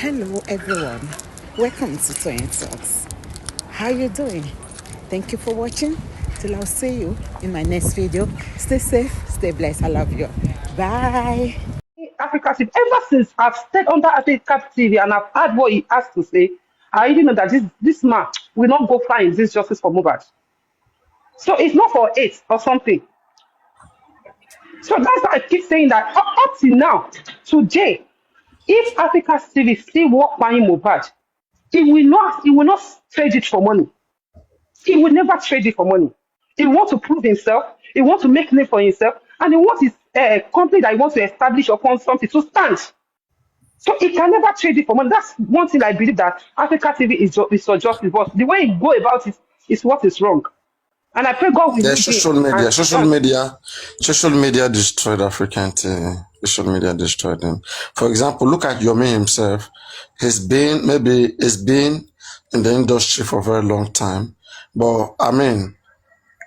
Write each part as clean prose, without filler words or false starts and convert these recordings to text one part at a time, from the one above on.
Hello everyone, welcome to Toyeen Talks. How you doing? Thank you for watching. Till I'll see you in my next video. Stay safe, stay blessed. I love you. Bye. Africa TV. Ever since I've stayed under Africa TV and I've heard what he has to say, I already know that this man will not go far in this justice for Mohbad. So it's not for it or something. So that's why I keep saying that up till now, today, if Africa TV still walk by Mohbad, he will not trade it for money. He will never trade it for money. He wants to prove himself. He wants to make name for himself, and he wants his company that he wants to establish upon something to stand. So he can never trade it for money. That's one thing I believe, that Africa TV is for justice, but the way he go about it is what is wrong. And I pray God will Yeah, lead him. social media destroyed African TV. Social media destroyed him. For example, look at Yomi himself. He's been in the industry for a very long time. But I mean,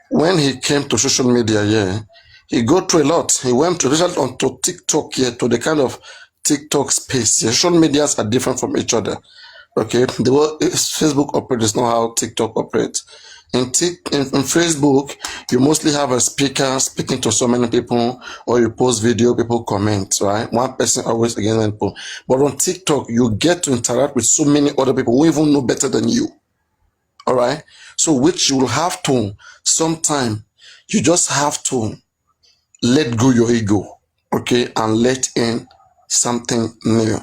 when he came to social media, yeah, he go through a lot. He went to onto TikTok, yeah, to the kind of TikTok space. Yeah. Social medias are different from each other. Okay, the way Facebook operates is not how TikTok operates. In Facebook, you mostly have a speaker speaking to so many people, or you post video, people comment, right? One person always against people. But on TikTok, you get to interact with so many other people who even know better than you. All right? So which you will have to, sometime, you just have to let go your ego, okay, and let in something new.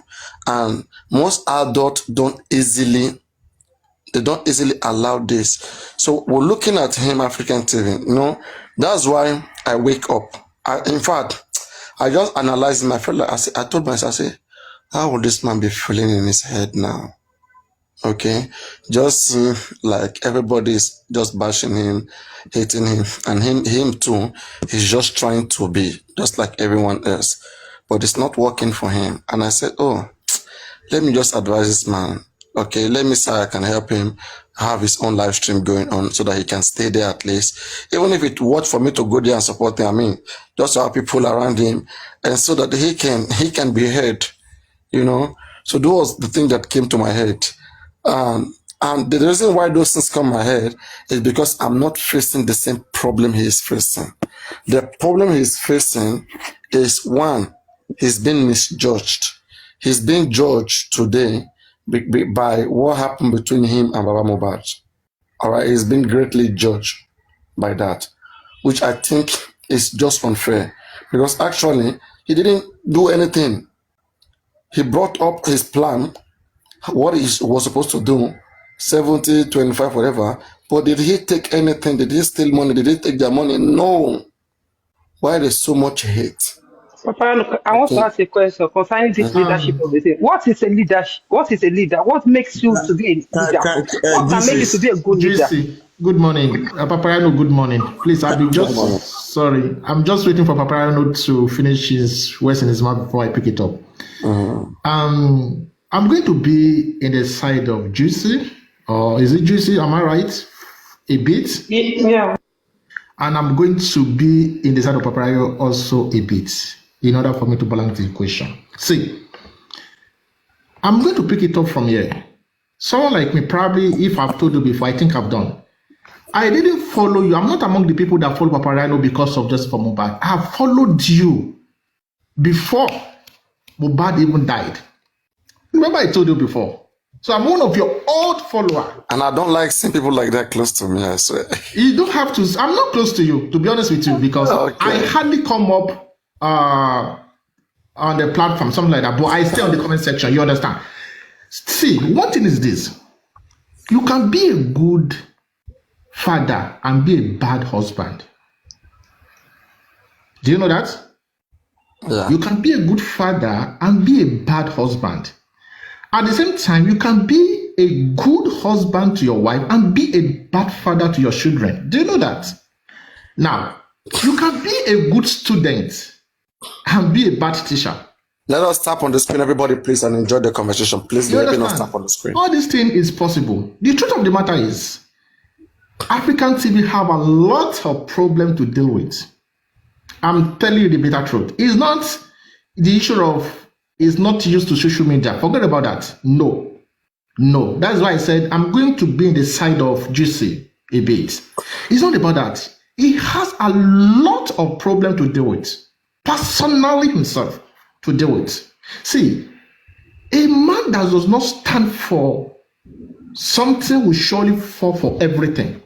And most adults don't easily allow this. So we're looking at him, African TV, you know. That's why I wake up. In fact, I just analyzed him. I felt like I told myself, I said, how would this man be feeling in his head now? Okay, just see like everybody's just bashing him, hating him, and him too. He's just trying to be just like everyone else, but it's not working for him. And I said, oh, let me just advise this man. Okay, let me say I can help him have his own live stream going on so that he can stay there at least. Even if it works for me to go there and support him, I mean, just to have people around him, and so that he can be heard, you know. So that was the thing that came to my head. And the reason why those things come to my head is because I'm not facing the same problem he is facing. The problem he's facing is, one, he's been misjudged. He's being judged today by what happened between him and Baba Mohbad. All right, he's been greatly judged by that, which I think is just unfair, because actually he didn't do anything. He brought up his plan, what he was supposed to do, 70, 25, whatever, but did he take anything? Did he steal money? Did he take their money? No. Why there's so much hate? Papariano, I want to ask a question concerning this leadership of the thing. What is a leadership? What is a leader? What makes you to be a leader? What can make you to be a good leader? Good morning. Papariano, good morning. Please, I'm just waiting for Papariano to finish his words in his mouth before I pick it up. I'm going to be in the side of Juicy, or is it Juicy? Am I right? A bit? Yeah. And I'm going to be in the side of Papariano also a bit, in order for me to balance the equation. See, I'm going to pick it up from here. Someone like me, probably, if I've told you before, I think I've done. I didn't follow you. I'm not among the people that follow Papariano because of Justice For Mohbad. I have followed you before Mohbad even died. Remember I told you before. So I'm one of your old followers. And I don't like seeing people like that close to me, I swear. You don't have to. I'm not close to you, to be honest with you, because I hardly come up on the platform, something like that, but I stay on the comment section, you understand? See, one thing is this. You can be a good father and be a bad husband. Do you know that? Yeah. You can be a good father and be a bad husband. At the same time, you can be a good husband to your wife and be a bad father to your children. Do you know that? Now, you can be a good student and be a bad teacher. Let us tap on the screen, everybody, please, and enjoy the conversation. Please let us tap on the screen. All this thing is possible. The truth of the matter is, African TV have a lot of problems to deal with. I'm telling you the bitter truth. It's not the issue of is not used to social media. Forget about that. No. No. That's why I said I'm going to be in the side of Juicy a bit. It's not about that. He has a lot of problem to deal with. Personally himself to deal with. See, a man that does not stand for something will surely fall for everything.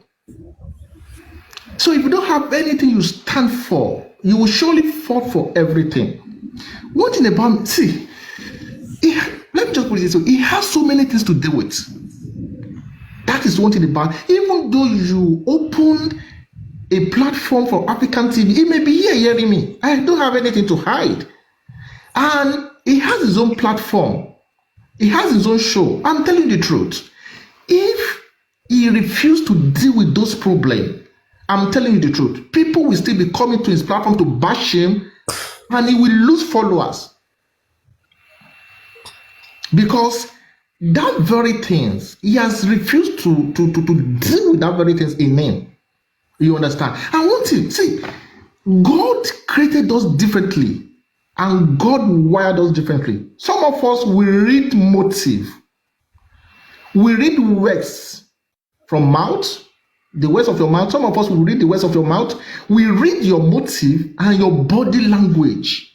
So if you don't have anything you stand for, you will surely fall for everything. One thing about me, see, let me just put it this way, he has so many things to deal with. That is one thing about, even though you opened a platform for African TV, he may be here hearing me. I don't have anything to hide. And he has his own platform. He has his own show. I'm telling you the truth. If he refused to deal with those problems, I'm telling you the truth, people will still be coming to his platform to bash him, and he will lose followers. Because that very things, he has refused to deal with that very things in him. You understand? And one thing, see, God created us differently, and God wired us differently. Some of us will read motive. We read words from mouth, the words of your mouth. Some of us will read the words of your mouth. We read your motive and your body language.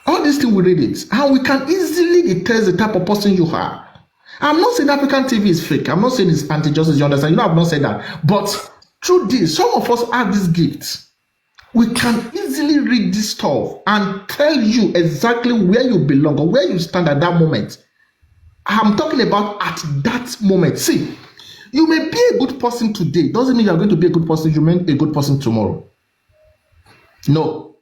All these things we read it, and we can easily detect the type of person you are. I'm not saying African TV is fake. I'm not saying it's anti-justice. You understand? You know, I've not said that. But through this, some of us have this gift. We can easily read this stuff and tell you exactly where you belong or where you stand at that moment. I'm talking about at that moment. See, you may be a good person today. Doesn't mean you're going to be a good person. You mean a good person tomorrow. No.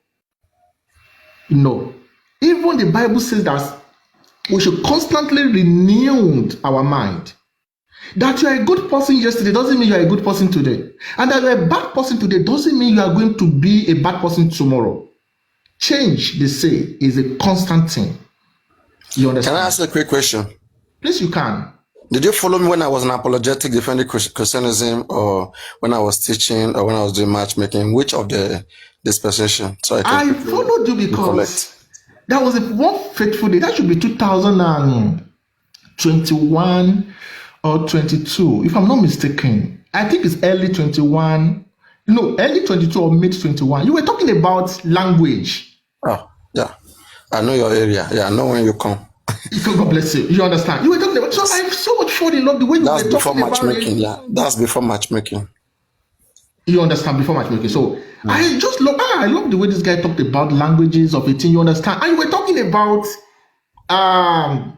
No. Even the Bible says that we should constantly renew our mind. That you are a good person yesterday doesn't mean you are a good person today. And that you are a bad person today doesn't mean you are going to be a bad person tomorrow. Change, they say, is a constant thing. You understand? Can I ask a quick question? Please, you can. Did you follow me when I was an apologetic defending Christianism, or when I was teaching, or when I was doing matchmaking? Which of the dispensation? So I followed you because that was one fateful day. That should be 2021 or 22, if I'm not mistaken. I think it's early 21. No, early 22 or mid 21. You were talking about language. Oh, yeah. I know your area. Yeah, I know when you come. God bless you. You understand? You were talking about. So I so much fall in love the way you were talking about matchmaking. Yeah, that's before matchmaking. You understand? Before matchmaking. So I just love. I love the way this guy talked about languages of a thing. You understand? And you were talking about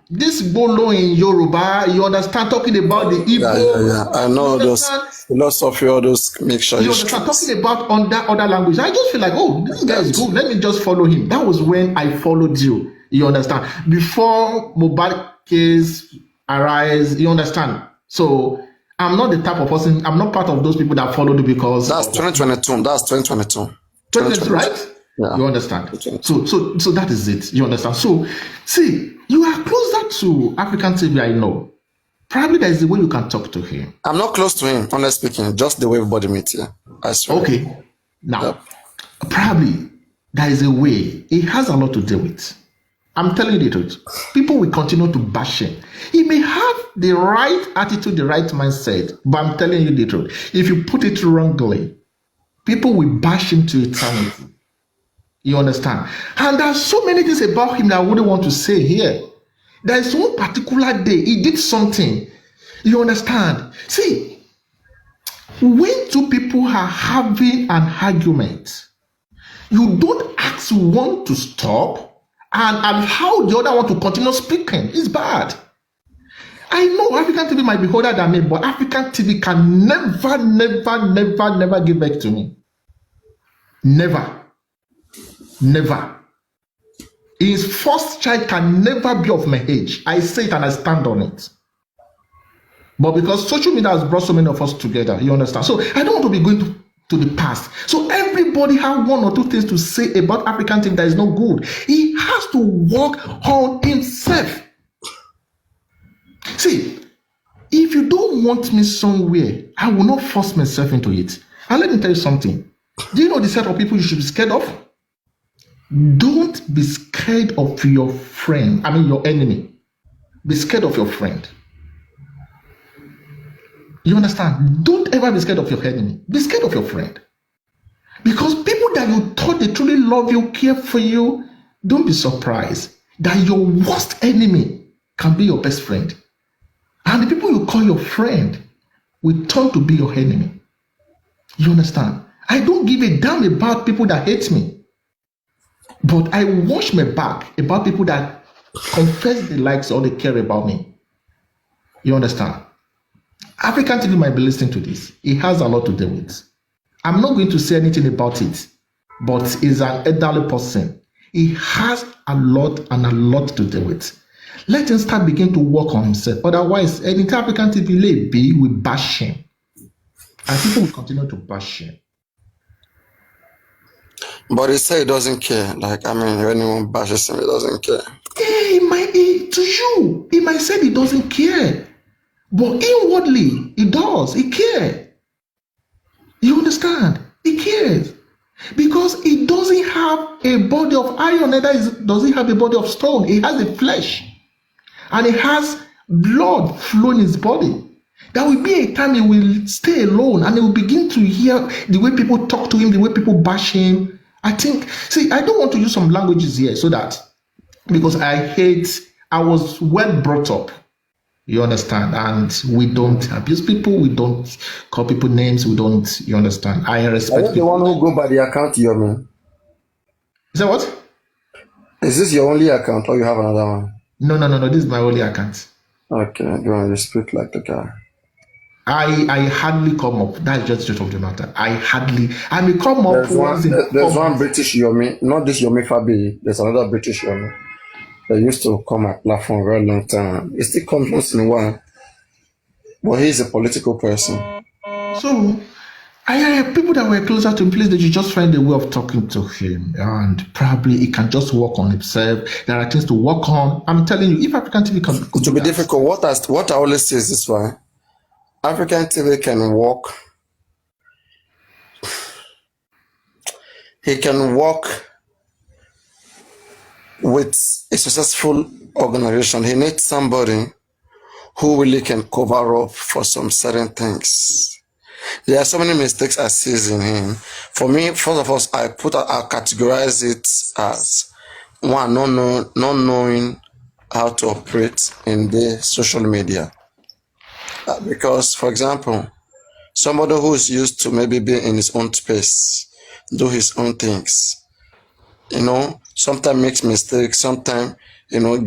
this bolo in Yoruba. You understand? Talking about the Igbo. Yeah. I know those philosophy, all those mixture. You understand? Talking about other language. I just feel like, oh, this guy is good. Let me just follow him. That was when I followed you. You understand? Before Mohbad case arise, you understand? So I'm not the type of person. I'm not part of those people that followed you because that's 2022. That's 2022. 2022, right? Yeah. You understand? So that is it. You understand? So see, you are closer to African TV. I know. Probably there is a way you can talk to him. I'm not close to him, honestly speaking. Just the way everybody meets here. I swear. Okay. Now, probably there is a way. He has a lot to deal with. I'm telling you the truth. People will continue to bash him. He may have the right attitude, the right mindset, but I'm telling you the truth. If you put it wrongly, people will bash him to eternity. You understand? And there's so many things about him that I wouldn't want to say here. There is one particular day he did something. You understand? See, when two people are having an argument, you don't ask one to stop and allow the other one to continue speaking. It's bad. I know African TV might be older than me, but African TV can never give back to me. Never. His first child can never be of my age. I say it and I stand on it. But because social media has brought so many of us together, you understand? So I don't want to be going to the past. So everybody have one or two things to say about African TV that is not good. He has to work on himself. See, if you don't want me somewhere, I will not force myself into it. And let me tell you something. Do you know the set of people you should be scared of? Don't be scared of your friend. I mean, your enemy. Be scared of your friend. You understand? Don't ever be scared of your enemy. Be scared of your friend. Because people that you thought they truly love you, care for you, don't be surprised that your worst enemy can be your best friend. And the people you call your friend will turn to be your enemy. You understand? I don't give a damn about people that hate me. But I wash my back about people that confess they like or they care about me. You understand? African TV might be listening to this. It has a lot to do with. I'm not going to say anything about it, but he's an elderly person. He has a lot to do with. Let him start beginning to work on himself. Otherwise, any African TV lay be will bash him. And people will continue to bash him. But he said he doesn't care. Like, I mean, if anyone bashes him, he doesn't care. To you, he might say he doesn't care. But inwardly, he does. He cares. You understand? He cares. Because he doesn't have a body of iron, neither does he have a body of stone. He has a flesh. And he has blood flowing in his body. There will be a time he will stay alone and he will begin to hear the way people talk to him, the way people bash him. I don't want to use some languages here so that, because I was well brought up. You understand? And we don't abuse people. We don't call people names. We don't, you understand? I respect people. The one who go by the account, Yomi. Is that what? Is this your only account or you have another one? No. This is my only account. Okay. You want to speak like the guy. I hardly come up. That's just the truth of the matter. I may come up. There's one British Yomi, not this Yomi Fabi. There's another British Yomi. They used to come at platform for a very long time. He still comes once in a while. But he's a political person. So, I have people that were closer to him, please, that you just find a way of talking to him. And probably he can just work on himself. There are things to work on. I'm telling you, if African TV can... It will be difficult. What I always say is this way. African TV can work. He can work with a successful organization. He needs somebody who really can cover up for some certain things. There are so many mistakes I see in him. For me, first of all, I categorize it as one, not knowing how to operate in the social media. Because, for example, somebody who is used to maybe be in his own space, do his own things, sometimes makes mistakes, sometimes,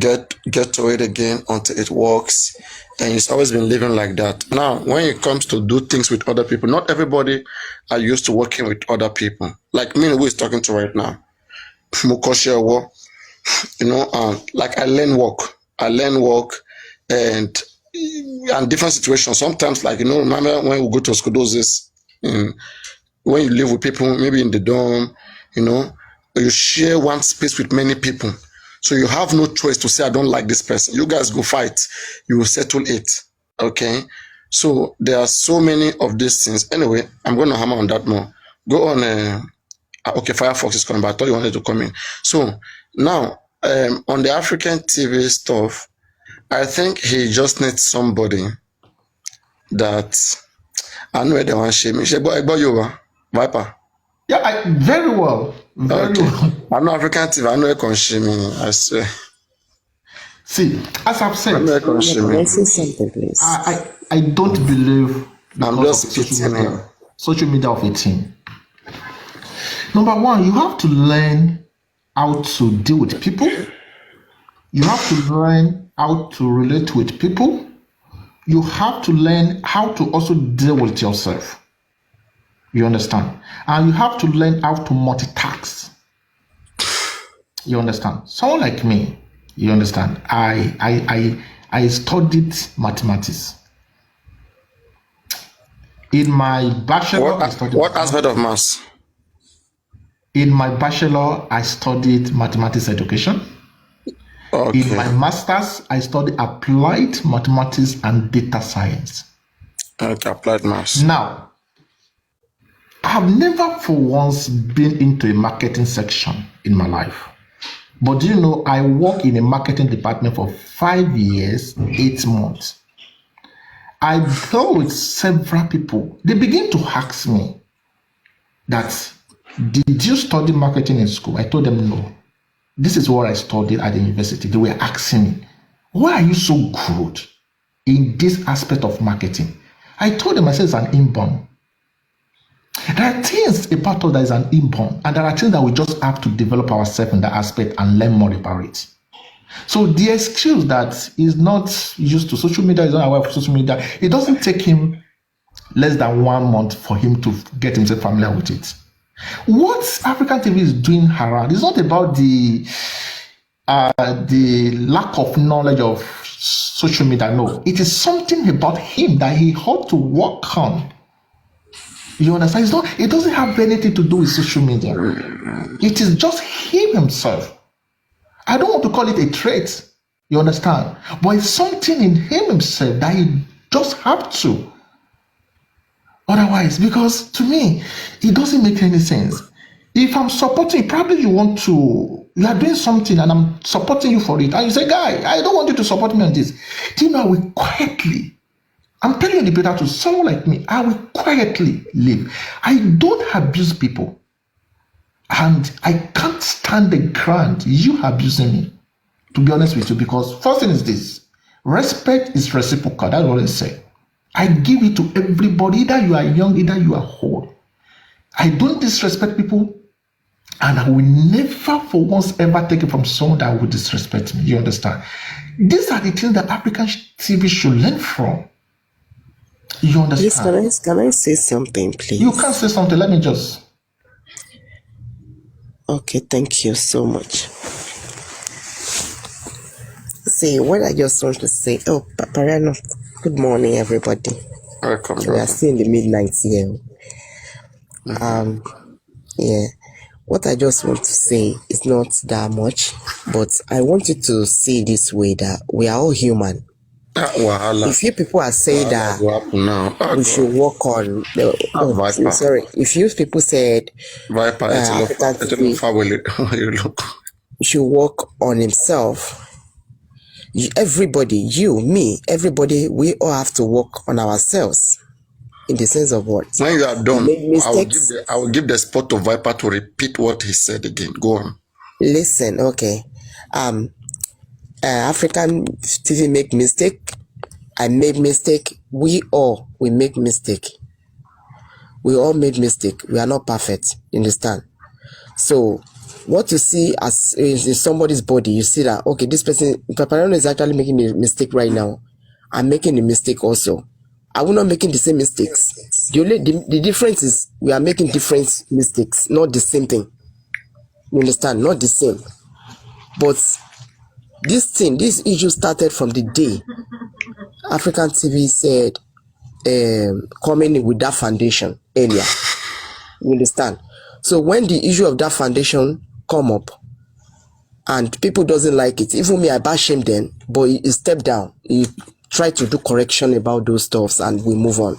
get to it again until it works. And he's always been living like that. Now, when it comes to do things with other people, not everybody are used to working with other people. Like me, who is talking to right now. Like I learn work and different situations. Sometimes, like, remember when we go to school, those days, when you live with people, maybe in the dorm, you share one space with many people. So you have no choice to say, I don't like this person. You guys go fight. You will settle it. Okay? So there are so many of these things. Anyway, I'm going to hammer on that more. Go on. Okay, Firefox is coming, but I thought you wanted to come in. So now, on the African TV stuff, I think he just needs somebody that I know they want to shame me. Viper. Yeah, very well. Very well. I know African TV. I know it can shame me. I swear. See, as I've said, I don't believe I'm just social media of a team. Number one, you have to learn how to deal with people. You have to learn how to relate with people. You have to learn how to also deal with yourself. You understand? And you have to learn how to multitask. You understand? Someone like me, you understand? I studied mathematics. In my bachelor, what aspect of maths? In my bachelor, I studied mathematics education. Okay. In my master's, I studied applied mathematics and data science. Okay, applied maths. Now, I've never for once been into a marketing section in my life. But do you know, I work in a marketing department for 5 years, 8 months. I dealt with several people. They begin to ask me that, did you study marketing in school? I told them no. This is what I studied at the university. They were asking me, why are you so good in this aspect of marketing? I told them, I said, it's an inborn. There are things about us that is an inborn, and there are things that we just have to develop ourselves in that aspect and learn more about it. So the excuse that is not used to social media, is not aware of social media, it doesn't take him less than 1 month for him to get himself familiar with it. What African TV is doing around is not about the lack of knowledge of social media. No, it is something about him that he ought to work on. You understand? It doesn't have anything to do with social media. It is just him himself. I don't want to call it a trait. You understand? But it's something in him himself that he just have to. Otherwise, because to me, it doesn't make any sense. If I'm supporting, probably you are doing something and I'm supporting you for it. And you say, guy, I don't want you to support me on this. Do you know, I will quietly, I'm telling you the better to someone like me, I will quietly leave. I don't abuse people. And I can't stand the ground you abusing me, to be honest with you, because first thing is this, respect is reciprocal. That's what I say. I give it to everybody, either you are young, either you are old. I don't disrespect people, and I will never for once ever take it from someone that would disrespect me. You understand? These are the things that African TV should learn from. You understand? Please, can I say something, please? You can say something. Let me just. Okay, thank you so much. See, what I just want to say, Papariano, good morning, everybody. Welcome, We are brother. still in the midnight here. Yeah. What I just want to say is not that much, but I want you to see this way that we are all human. Wahala. If you people are saying that Go up now. we should work on Viper. sorry, if you people said Viper, African it's a TV you look. should work on himself, everybody, you, me, everybody, we all have to work on ourselves. In the sense of what? When you are done, Make mistakes. I will give the spot to Viper to repeat what he said again. Go on. Listen, okay. African TV make mistake. I made mistake. We make mistake. We all made mistake. We are not perfect. You understand? So what you see as in somebody's body, you see that, okay, this person, Papariano is actually making a mistake right now. I'm making a mistake also. Are we not making the same mistakes? The difference is we are making different mistakes, not the same thing. You understand? Not the same. But this issue started from the day African TV said coming with that foundation earlier. You understand? So when the issue of that foundation come up and people doesn't like it, even me, I bash him then, but he stepped down. He tried to do correction about those stuffs and we move on.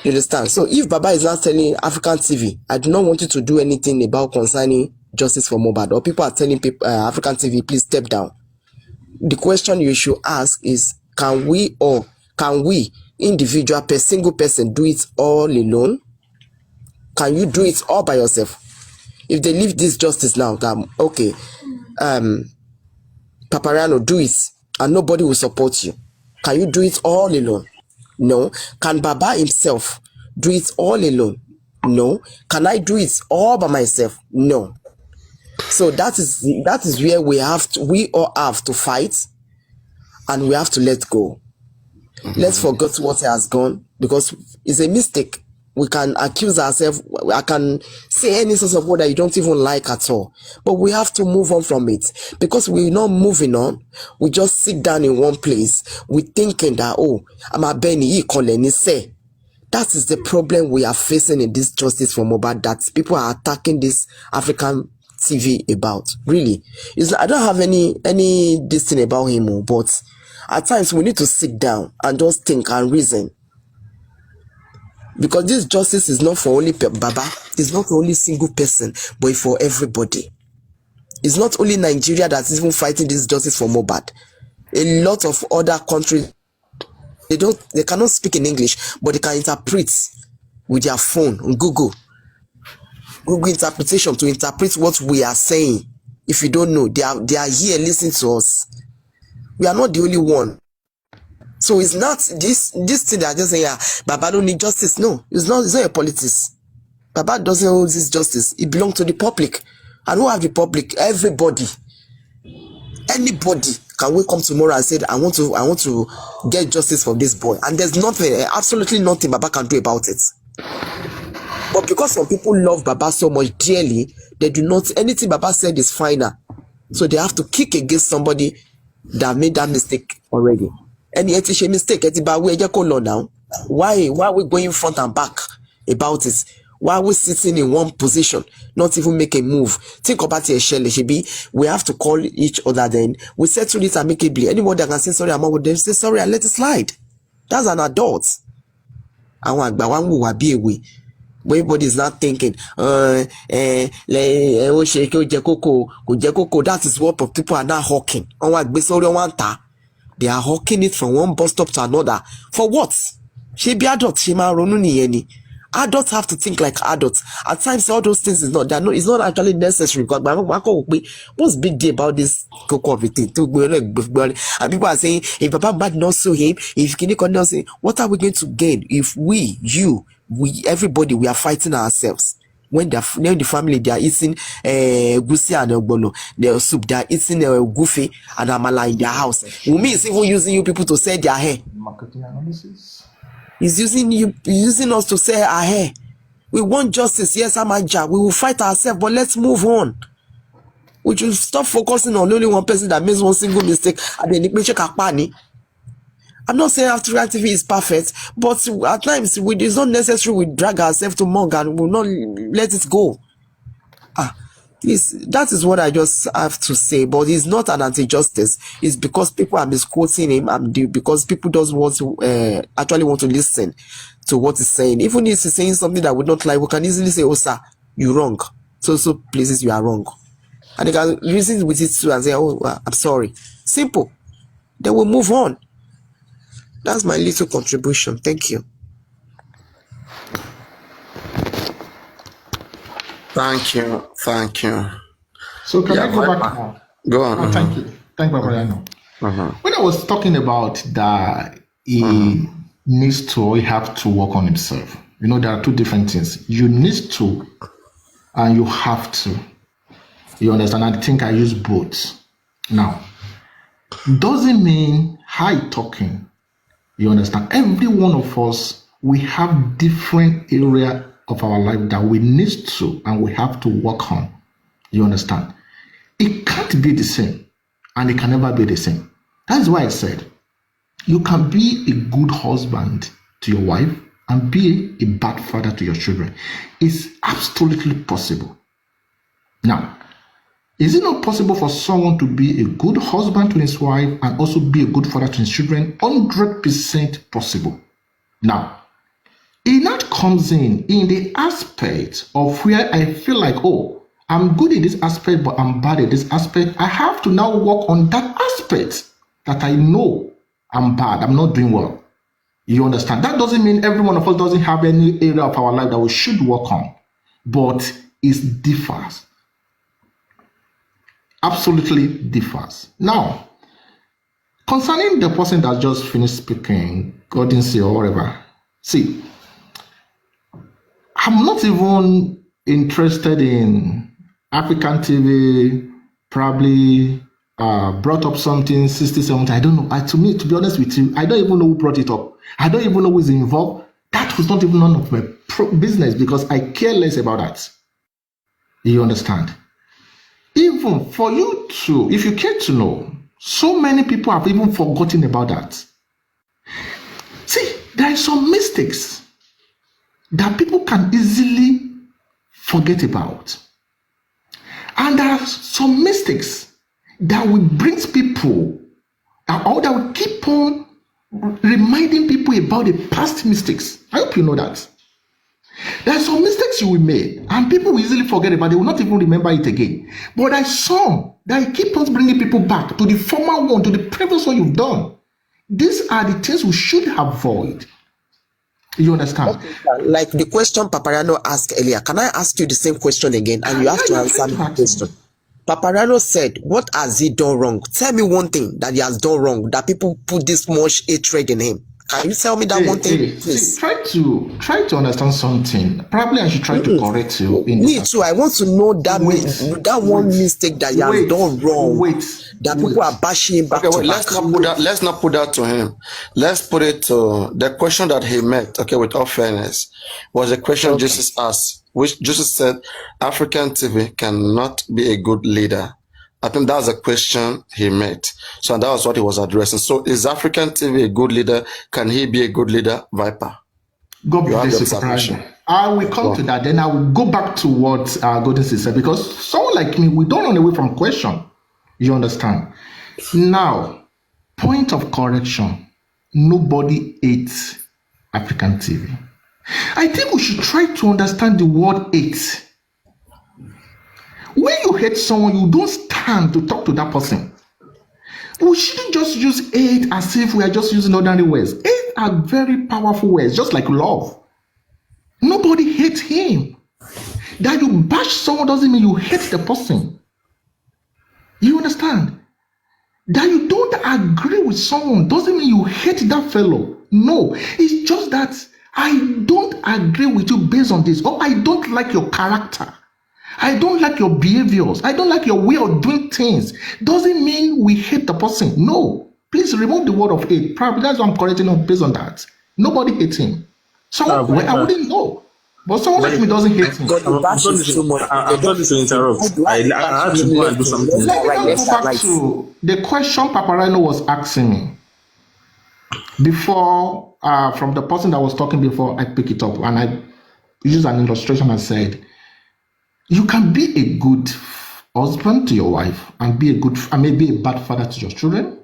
You understand? So if Baba is not telling African TV, I do not want you to do anything about concerning Justice for Mohbad, or people are telling people, African TV, please step down. The question you should ask is, can we, individual, per single person, do it all alone? Can you do it all by yourself? If they leave this justice now, okay, Papariano, do it, and nobody will support you. Can you do it all alone? No. Can Baba himself do it all alone? No. Can I do it all by myself? No. So that is where we all have to fight, and we have to let go. Let's forget what has gone, because it's a mistake. We can accuse ourselves. I can say any sort of word that you don't even like at all. But we have to move on from it, because we're not moving on. We just sit down in one place. We're thinking that, I'm a Benny, say. That is the problem we are facing in this Justice for Mohbad, that people are attacking this African TV about. Really. I don't have any this thing about him, but at times we need to sit down and just think and reason. Because this justice is not for only Baba, it's not only single person, but for everybody. It's not only Nigeria that's even fighting this justice for Mohbad. A lot of other countries, they cannot speak in English, but they can interpret with their phone on Google interpretation to interpret what we are saying. If you don't know, they are here listening to us. We are not the only one. So it's not this thing that just say, yeah, Baba don't need justice. No, it's not a politics. Baba doesn't hold this justice. It belongs to the public. And who have the public? Everybody. Anybody can wake up tomorrow and say, I want to get justice for this boy. And there's nothing, absolutely nothing Baba can do about it. But because some people love Baba so much dearly, they do not, anything Baba said is final. So they have to kick against somebody that made that mistake already. Any mistake, now. Why are we going front and back about it? Why are we sitting in one position, not even make a move? Think about it, Shelly. We have to call each other then. We settle it amicably. Anyone that can say sorry, I'm with them, say sorry and let it slide. That's an adult. I want be away. When everybody is not thinking, that is what people are now hawking. They are hawking it from one bus stop to another. For what? She be adult, adults have to think like adults. At times, all those things it's not actually necessary. What's big deal about this cocoa of it? And people are saying, if Papa might not sue him, if Kiniko not say, what are we going to gain if everybody, we are fighting ourselves? When the family, they are eating gusi and ogbono, their soup, they are eating goofy and amala in their house. Wumi is even using you people to sell their hair. Marketing analysis. He's using us to sell our hair. We want justice, yes, Amaja. We will fight ourselves, but let's move on. We should stop focusing on only one person that makes one single mistake. I'm not saying After TV is perfect, but at times it's not necessary we drag ourselves to mug and we will not let it go. Please, that is what I just have to say. But it's not an anti-justice. It's because people are misquoting him and because people don't want to actually want to listen to what he's saying. Even if he's saying something that would not like, we can easily say, oh sir, you're wrong. So places you are wrong. And they can reason with it too and say, oh, I'm sorry. Simple. Then we'll move on. That's my little contribution. Thank you. Thank you. So can I go back now? Go on. Thank you. Thank you, Papariano. When I was talking about that he needs to or he have to work on himself, there are two different things. You need to and you have to. You understand? I think I use both. Now, doesn't mean high talking. You understand? Every one of us, we have different area of our life that we need to and we have to work on. You understand? It can't be the same and it can never be the same. That's why I said you can be a good husband to your wife and be a bad father to your children. It's absolutely possible. Now, is it not possible for someone to be a good husband to his wife and also be a good father to his children? 100% possible. Now, it not comes in the aspect of where I feel like, oh, I'm good in this aspect, but I'm bad at this aspect. I have to now work on that aspect that I know I'm bad, I'm not doing well. You understand? That doesn't mean every one of us doesn't have any area of our life that we should work on, but it differs. Absolutely differs. Now, concerning the person that just finished speaking, Godincy or whatever, see, I'm not even interested in African TV, probably brought up something 60, 70. I don't know. To me, to be honest with you, I don't even know who brought it up. I don't even know who is involved. That was not even none of my business because I care less about that. You understand? Even for you to, if you care to know, so many people have even forgotten about that. See, there are some mistakes that people can easily forget about. And there are some mistakes that will bring people, or that will keep on reminding people about the past mistakes. I hope you know that. There are some mistakes you will make, and people will easily forget about it. They will not even remember it again. But there are some that keep on bringing people back to the former one, to the previous one you've done. These are the things we should avoid. You understand? Okay, like the question Papariano asked earlier, can I ask you the same question again? And you have to answer me the question. Papariano said, what has he done wrong? Tell me one thing that he has done wrong, that people put this much hatred in him. Can you tell me that one thing, please? See, try to understand something. Probably I should try to correct you. Me too. I want to know that one mistake that he has done wrong. That people are bashing him back. Okay, let's not put that to him. Let's put it to the question that he met. Okay, with all fairness, was a question Jesus asked, which Jesus said, African TV cannot be a good leader. I think that's a question he made. So that was what he was addressing. So is African TV a good leader? Can he be a good leader, Viper? God bless you. I will come to that. Then I will go back to what Golden said, because someone like me, we don't run away from question. You understand? Now, point of correction. Nobody hates African TV. I think we should try to understand the word hate. When you hate someone, you don't stand to talk to that person. We shouldn't just use hate as if we are just using ordinary words. Hate are very powerful words, just like love. Nobody hates him. That you bash someone doesn't mean you hate the person. You understand? That you don't agree with someone doesn't mean you hate that fellow. No, it's just that I don't agree with you based on this, or I don't like your character. I don't like your behaviors. I don't like your way of doing things. Doesn't mean we hate the person. No. Please remove the word of hate. Probably that's why I'm correcting him based on that. Nobody hates him. Someone I wouldn't know. But someone like me doesn't hate him. I'm sorry to interrupt. I have to go and do something. Let me go back to the question Papariano was asking me before, from the person that was talking before I pick it up, and I used an illustration and said, you can be a good husband to your wife and be maybe a bad father to your children.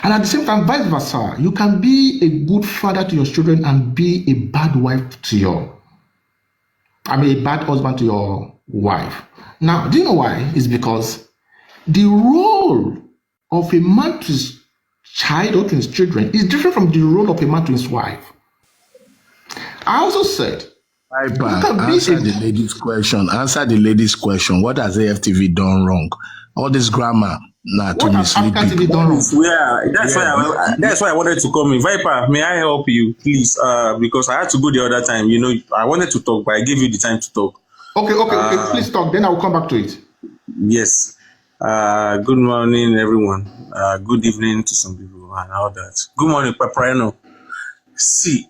And at the same time, vice versa, you can be a good father to your children and be a bad wife to a bad husband to your wife. Now, do you know why? It's because the role of a man to his child or to his children is different from the role of a man to his wife. I also said, answer the lady's question. Answer the lady's question. What has AFTV done wrong? All this grammar to mislead people. Yeah, that's why I wanted to come in. Viper, may I help you, please? Because I had to go the other time. You know, I wanted to talk, but I gave you the time to talk. Okay. Please talk. Then I will come back to it. Yes. Good morning, everyone. Good evening to some people and all that. Good morning, Papariano. See,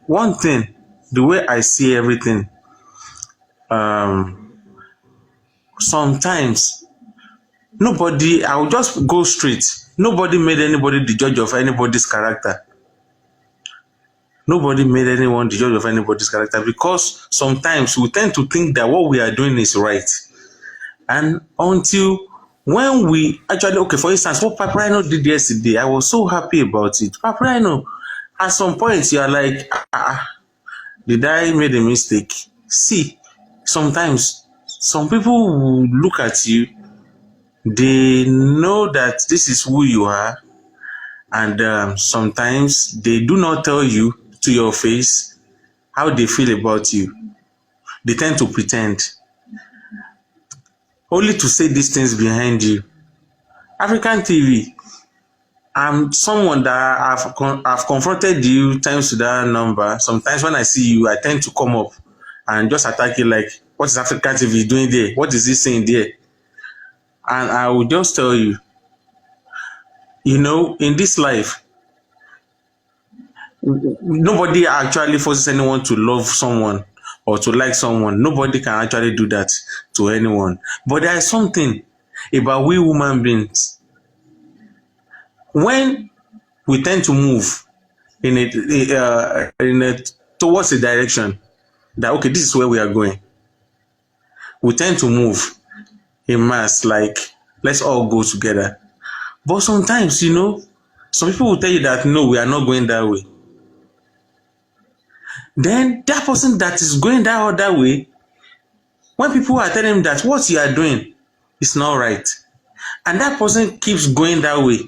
one thing. The way I see everything, sometimes I will just go straight. Nobody made anybody the judge of anybody's character. Nobody made anyone the judge of anybody's character, because sometimes we tend to think that what we are doing is right. And until when we actually, okay, for instance, what Papariano did yesterday, I was so happy about it. Papariano, at some point, you are like, did I make a mistake? See, sometimes some people will look at you, they know that this is who you are, and sometimes they do not tell you to your face how they feel about you. They tend to pretend, only to say these things behind you. African TV, I'm someone that I've confronted you times to that number. Sometimes when I see you, I tend to come up and just attack you like, what is African TV doing there? What is he saying there? And I will just tell you, you know, in this life, nobody actually forces anyone to love someone or to like someone. Nobody can actually do that to anyone. But there is something about we human beings. When we tend to move towards a direction that, okay, this is where we are going, we tend to move in mass, like, let's all go together. But sometimes, you know, some people will tell you that, no, we are not going that way. then that person that is going that other way, when people are telling him that what you are doing is not right, and that person keeps going that way,